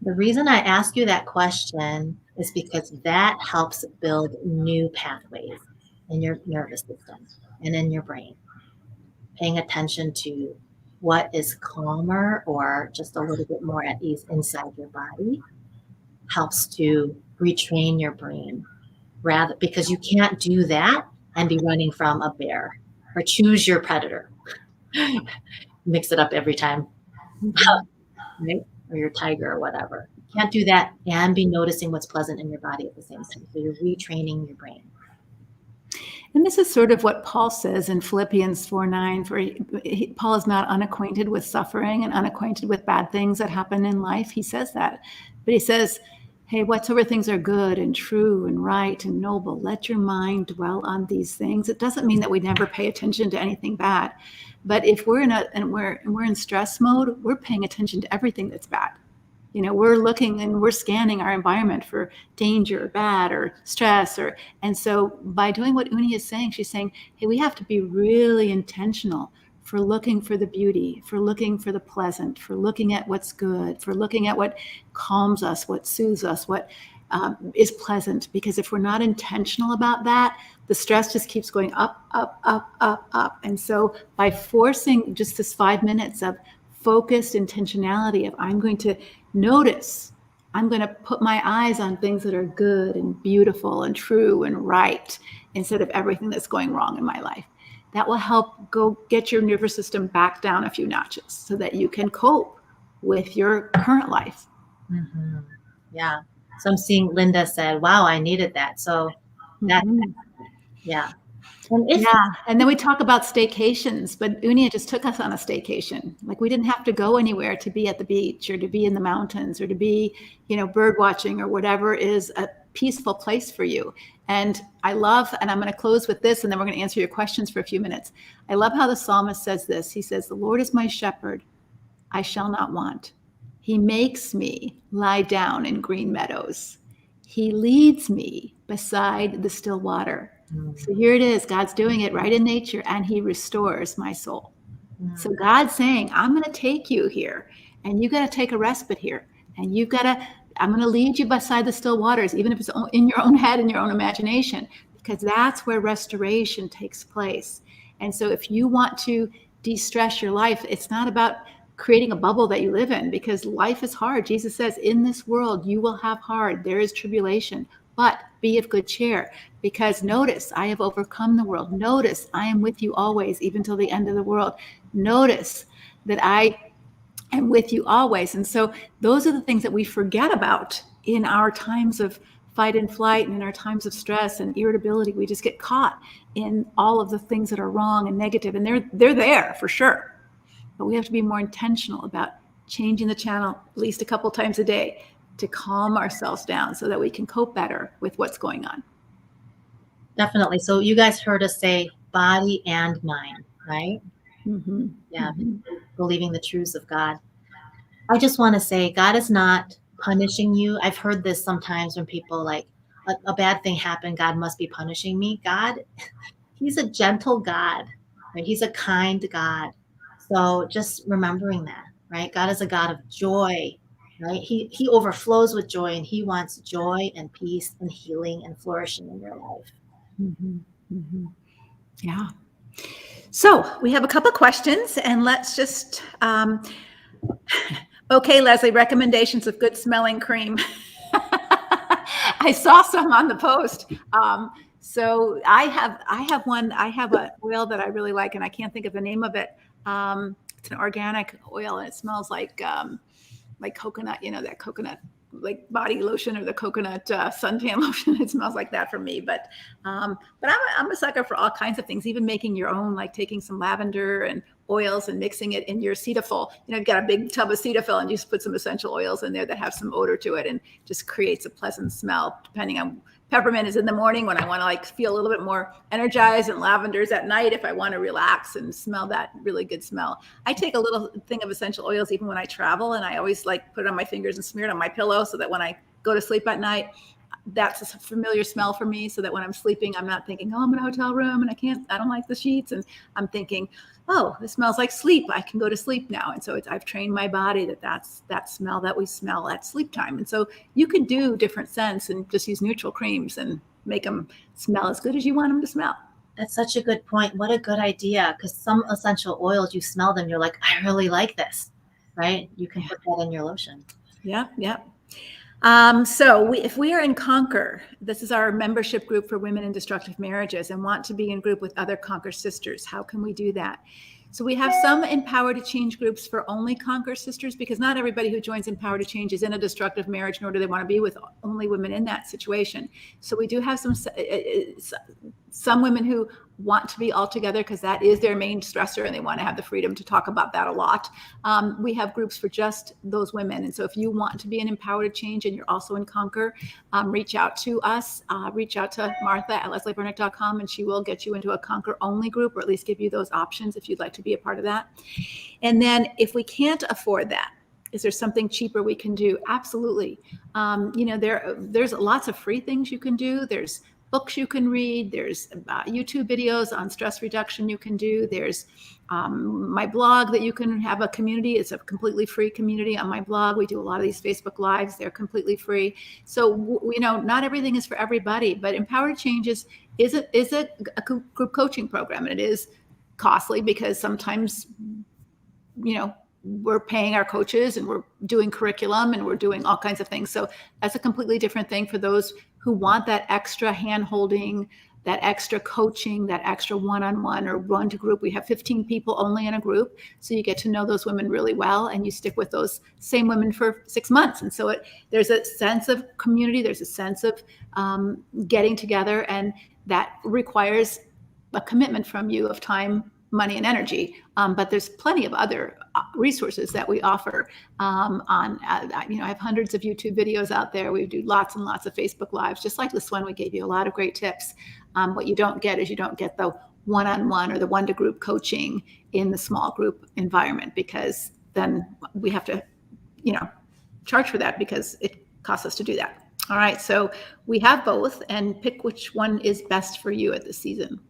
The reason I ask you that question is because that helps build new pathways in your nervous system and in your brain. Paying attention to what is calmer or just a little bit more at ease inside your body helps to retrain your brain, rather, because you can't do that and be running from a bear or choose your predator. Mix it up every time, right? Or your tiger or whatever. You can't do that and be noticing what's pleasant in your body at the same time. So you're retraining your brain. And this is sort of what Paul says in Philippians 4:9, where Paul is not unacquainted with suffering and unacquainted with bad things that happen in life. He says that. But he says, hey, whatsoever things are good and true and right and noble, let your mind dwell on these things. It doesn't mean that we never pay attention to anything bad. But if we're in stress mode, we're paying attention to everything that's bad. You know, we're looking and we're scanning our environment for danger, bad, or stress, and so by doing what Uni is saying, she's saying, hey, we have to be really intentional for looking for the beauty, for looking for the pleasant, for looking at what's good, for looking at what calms us, what soothes us, what is pleasant. Because if we're not intentional about that, the stress just keeps going up, up, up, up, up. And so by forcing just this 5 minutes of focused intentionality of I'm going to notice, I'm going to put my eyes on things that are good and beautiful and true and right instead of everything that's going wrong in my life. That will help go get your nervous system back down a few notches so that you can cope with your current life. Mm-hmm. Yeah. So I'm seeing Linda said, wow, I needed that. So that, yeah. And then we talk about staycations, but Unia just took us on a staycation. Like we didn't have to go anywhere to be at the beach or to be in the mountains or to be, bird watching or whatever is a peaceful place for you. And I love, and I'm going to close with this, and then we're going to answer your questions for a few minutes. I love how the psalmist says this. He says, the Lord is my shepherd. I shall not want. He makes me lie down in green meadows. He leads me beside the still water. So here it is. God's doing it right in nature, and he restores my soul. So God's saying, I'm going to take you here, and you got to take a respite here. And I'm going to lead you beside the still waters, even if it's in your own head and your own imagination, because that's where restoration takes place. And so if you want to de-stress your life, it's not about creating a bubble that you live in, because life is hard. Jesus says, in this world, you will have hard. There is tribulation, but be of good cheer, because notice, I have overcome the world. Notice, I am with you always, even till the end of the world. Notice that I am with you always. And so those are the things that we forget about in our times of fight and flight, and in our times of stress and irritability. We just get caught in all of the things that are wrong and negative, and they're there for sure. But we have to be more intentional about changing the channel at least a couple times a day to calm ourselves down so that we can cope better with what's going on. Definitely. So you guys heard us say body and mind, right? Mm-hmm. Yeah. Mm-hmm. Believing the truths of God. I just want to say God is not punishing you. I've heard this sometimes when people like a bad thing happened, God must be punishing me. God, he's a gentle God, right? He's a kind God. So just remembering that, right? God is a God of joy, right? He overflows with joy, and he wants joy and peace and healing and flourishing in your life. Mm-hmm. Mm-hmm. Yeah. So we have a couple questions, and let's just, okay, Leslie, recommendations of good smelling cream. I saw some on the post. So I have an oil that I really like, and I can't think of the name of it. It's an organic oil, and it smells like coconut, that coconut like body lotion, or the coconut suntan lotion. It smells like that for me. But I'm a sucker for all kinds of things, even making your own, like taking some lavender and oils and mixing it in your Cetaphil. You've got a big tub of Cetaphil, and you just put some essential oils in there that have some odor to it, and just creates a pleasant smell. Depending on, peppermint is in the morning when I want to feel a little bit more energized, and lavender's at night if I want to relax and smell that really good smell. I take a little thing of essential oils even when I travel, and I always put it on my fingers and smear it on my pillow, so that when I go to sleep at night, that's a familiar smell for me, so that when I'm sleeping, I'm not thinking, oh, I'm in a hotel room and I don't like the sheets. And I'm thinking, oh, this smells like sleep. I can go to sleep now. And so I've trained my body that's that smell that we smell at sleep time. And so you can do different scents and just use neutral creams and make them smell as good as you want them to smell. That's such a good point. What a good idea. Because some essential oils, you smell them, you're like, I really like this, right? You can put that in your lotion. Yeah. Yeah. So if we are in Conquer, this is our membership group for women in destructive marriages, and want to be in group with other Conquer sisters, how can we do that? So we have some Empower to Change groups for only Conquer sisters, because not everybody who joins Empower to Change is in a destructive marriage, nor do they want to be with only women in that situation. So we do have some women who want to be all together because that is their main stressor, and they want to have the freedom to talk about that a lot. We have groups for just those women. And so if you want to be an Empower to Change and you're also in Conquer, reach out to us, reach out to Martha at leslieburnick.com, and she will get you into a Conquer only group, or at least give you those options if you'd like to be a part of that. And then if we can't afford that, is there something cheaper we can do? Absolutely. There's lots of free things you can do. There's books you can read. There's YouTube videos on stress reduction you can do. There's my blog that you can have a community. It's a completely free community on my blog. We do a lot of these Facebook Lives. They're completely free. So, not everything is for everybody, but Empower to Change is a group coaching program. And it is costly because sometimes, we're paying our coaches and we're doing curriculum and we're doing all kinds of things. So that's a completely different thing for those who want that extra hand holding, that extra coaching, that extra one-on-one or run to group. We have 15 people only in a group. So you get to know those women really well, and you stick with those same women for 6 months. And so there's a sense of community. There's a sense of getting together, and that requires a commitment from you of time, money, and energy. But there's plenty of other resources that we offer I have hundreds of YouTube videos out there. We do lots and lots of Facebook Lives, just like this one. We gave you a lot of great tips. What you don't get is you don't get the one-on-one or the one-to-group coaching in the small group environment, because then we have to, charge for that because it costs us to do that. All right. So we have both, and pick which one is best for you at this season.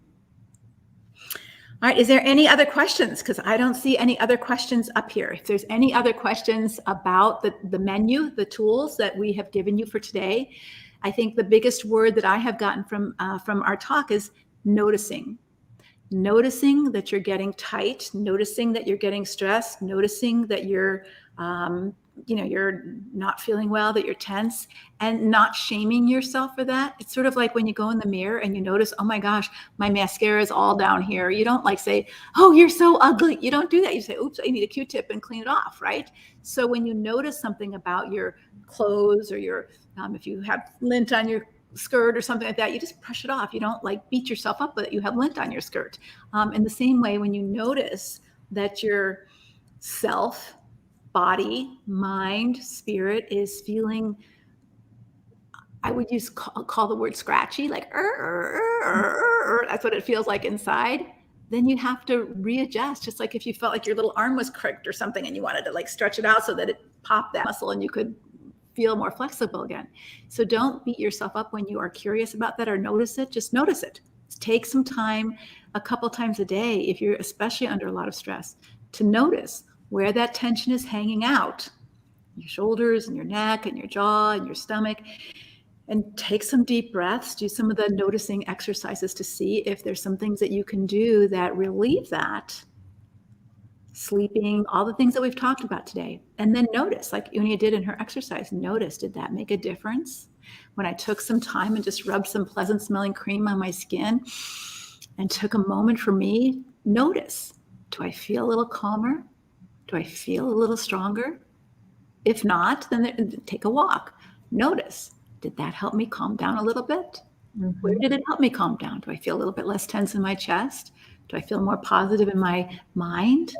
All right. Is there any other questions? Because I don't see any other questions up here. If there's any other questions about the menu, the tools that we have given you for today, I think the biggest word that I have gotten from our talk is noticing. Noticing that you're getting tight, noticing that you're getting stressed, noticing that you're you're not feeling well, that you're tense, and not shaming yourself for that. It's sort of like when you go in the mirror and you notice, oh my gosh, my mascara is all down here. You don't like say, oh, you're so ugly. You don't do that. You say, oops, I need a Q-tip and clean it off, right? So when you notice something about your clothes or your, if you have lint on your skirt or something like that, you just brush it off. You don't like beat yourself up that you have lint on your skirt. In the same way, when you notice that your self, body, mind, spirit is feeling, I would use call the word scratchy, like that's what it feels like inside. Then you have to readjust, just like if you felt like your little arm was cricked or something and you wanted to like stretch it out so that it popped that muscle and you could feel more flexible again. So don't beat yourself up when you are curious about that or notice it. Just notice it. Take some time, a couple times a day, if you're especially under a lot of stress, to notice where that tension is hanging out, your shoulders and your neck and your jaw and your stomach. And take some deep breaths, do some of the noticing exercises to see if there's some things that you can do that relieve that. Sleeping, all the things that we've talked about today. And then notice, like Unia did in her exercise, notice, did that make a difference? When I took some time and just rubbed some pleasant smelling cream on my skin and took a moment for me, notice, do I feel a little calmer? Do I feel a little stronger? If not, then take a walk. Notice, did that help me calm down a little bit? Mm-hmm. Where did it help me calm down? Do I feel a little bit less tense in my chest? Do I feel more positive in my mind?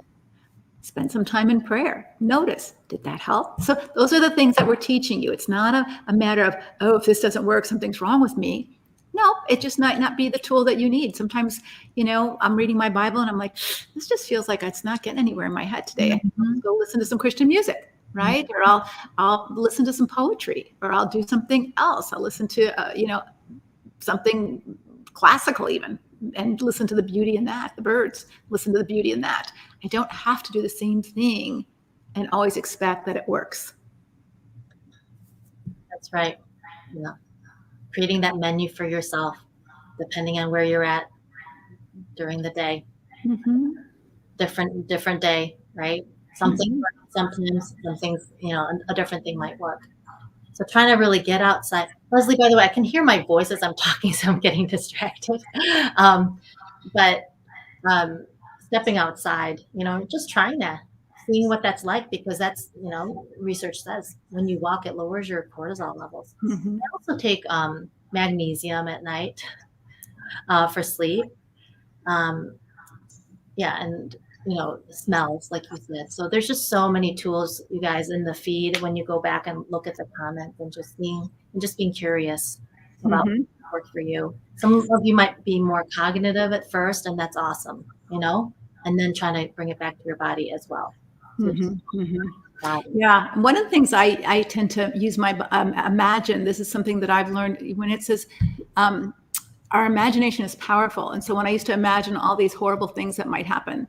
Spend some time in prayer. Notice, did that help? So those are the things that we're teaching you. It's not a matter of, oh, if this doesn't work, something's wrong with me. No, it just might not be the tool that you need. Sometimes, I'm reading my Bible and I'm like, this just feels like it's not getting anywhere in my head today. Mm-hmm. I'll go listen to some Christian music, right? Mm-hmm. Or I'll listen to some poetry, or I'll do something else. I'll listen to, something classical even, and listen to the beauty in that, the birds, listen to the beauty in that. I don't have to do the same thing and always expect that it works. That's right. Yeah. Creating that menu for yourself, depending on where you're at during the day. Mm-hmm. Different day, right? Something sometimes, some things, a different thing might work. So trying to really get outside. Leslie, by the way, I can hear my voice as I'm talking, so I'm getting distracted. But stepping outside, just trying that, seeing what that's like, because that's, research says when you walk, it lowers your cortisol levels. Mm-hmm. I also take magnesium at night for sleep. And smells, like you said. So there's just so many tools, you guys, in the feed when you go back and look at the comments, and just being curious about what worked for you. Some of you might be more cognitive at first, and that's awesome, and then trying to bring it back to your body as well. So yeah. One of the things I tend to use my imagine. This is something that I've learned when it says, our imagination is powerful. And so when I used to imagine all these horrible things that might happen,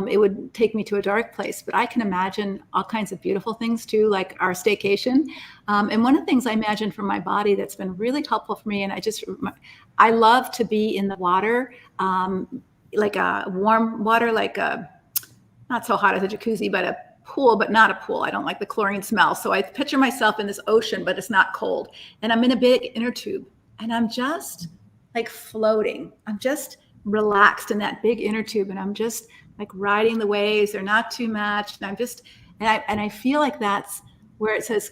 it would take me to a dark place. But I can imagine all kinds of beautiful things too, like our staycation. And one of the things I imagine for my body that's been really helpful for me, and I love to be in the water, like a warm water, like not so hot as a jacuzzi, but a pool, but not a pool. I don't like the chlorine smell. So I picture myself in this ocean, but it's not cold. And I'm in a big inner tube, and I'm just like floating. I'm just relaxed in that big inner tube, and I'm just like riding the waves. They're not too much. And I feel like that's where it says,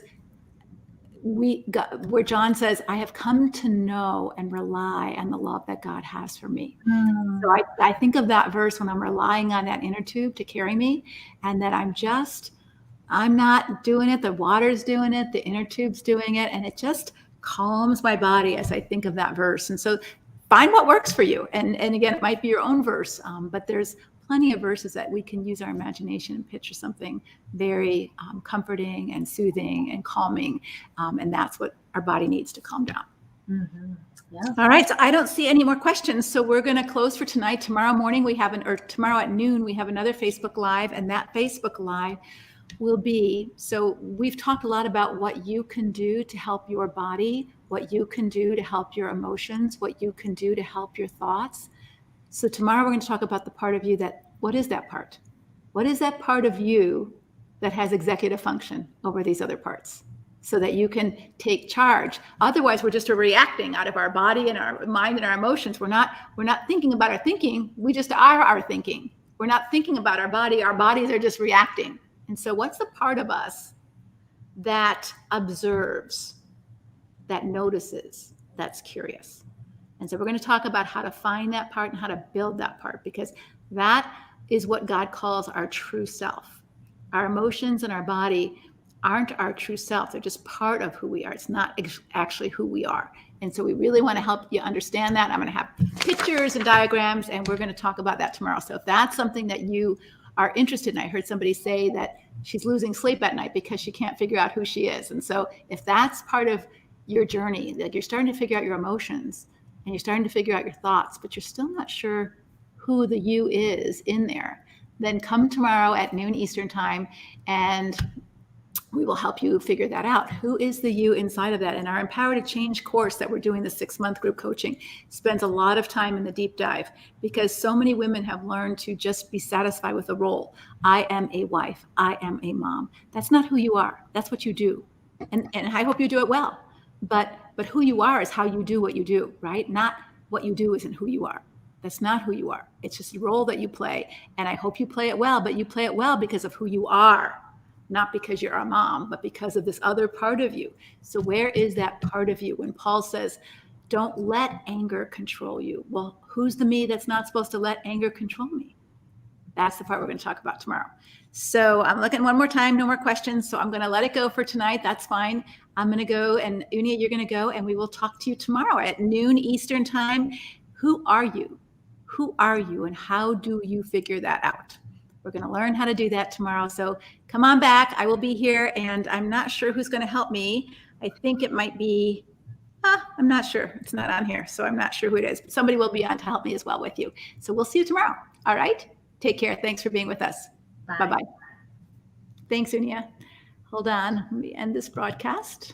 where John says, I have come to know and rely on the love that God has for me. So I think of that verse when I'm relying on that inner tube to carry me, and that I'm not doing it. The water's doing it. The inner tube's doing it. And it just calms my body as I think of that verse. And so find what works for you. And again, it might be your own verse, but there's plenty of verses that we can use our imagination and picture something very comforting and soothing and calming. And that's what our body needs to calm down. Mm-hmm. Yeah. All right. So I don't see any more questions. So we're going to close for tonight. Tomorrow morning, tomorrow at noon, we have another Facebook Live, and that Facebook Live will be, so we've talked a lot about what you can do to help your body, what you can do to help your emotions, what you can do to help your thoughts. So tomorrow we're going to talk about the part of you what is that part? What is that part of you that has executive function over these other parts, so that you can take charge? Otherwise, we're just reacting out of our body and our mind and our emotions. We're not thinking about our thinking. We just are our thinking. We're not thinking about our body. Our bodies are just reacting. And so what's the part of us that observes, that notices, that's curious? And so we're going to talk about how to find that part and how to build that part, because that is what God calls our true self. Our emotions and our body aren't our true self. They're just part of who we are. It's not actually who we are. And so we really want to help you understand that. I'm going to have pictures and diagrams, and we're going to talk about that tomorrow. So if that's something that you are interested in, I heard somebody say that she's losing sleep at night because she can't figure out who she is. And so if that's part of your journey, that you're starting to figure out your emotions and you're starting to figure out your thoughts, but you're still not sure who the you is in there, then come tomorrow at noon Eastern time, and we will help you figure that out. Who is the you inside of that? And our Empower to Change course that we're doing, the 6-month group coaching, spends a lot of time in the deep dive, because so many women have learned to just be satisfied with a role. I am a wife. I am a mom. That's not who you are. That's what you do. And I hope you do it well. But who you are is how you do what you do, right? Not what you do isn't who you are. That's not who you are. It's just a role that you play. And I hope you play it well, but you play it well because of who you are. Not because you're a mom, but because of this other part of you. So where is that part of you? When Paul says, don't let anger control you. Well, who's the me that's not supposed to let anger control me? That's the part we're going to talk about tomorrow. So I'm looking one more time, no more questions. So I'm going to let it go for tonight. That's fine. I'm going to go, and Unia, you're going to go, and we will talk to you tomorrow at noon Eastern time. Who are you? Who are you, and how do you figure that out? We're going to learn how to do that tomorrow. So come on back. I will be here, and I'm not sure who's going to help me. I think it might be, I'm not sure. It's not on here, so I'm not sure who it is. But somebody will be on to help me as well with you. So we'll see you tomorrow. All right? Take care. Thanks for being with us. Bye-bye. Thanks, Unia. Hold on. Let me end this broadcast.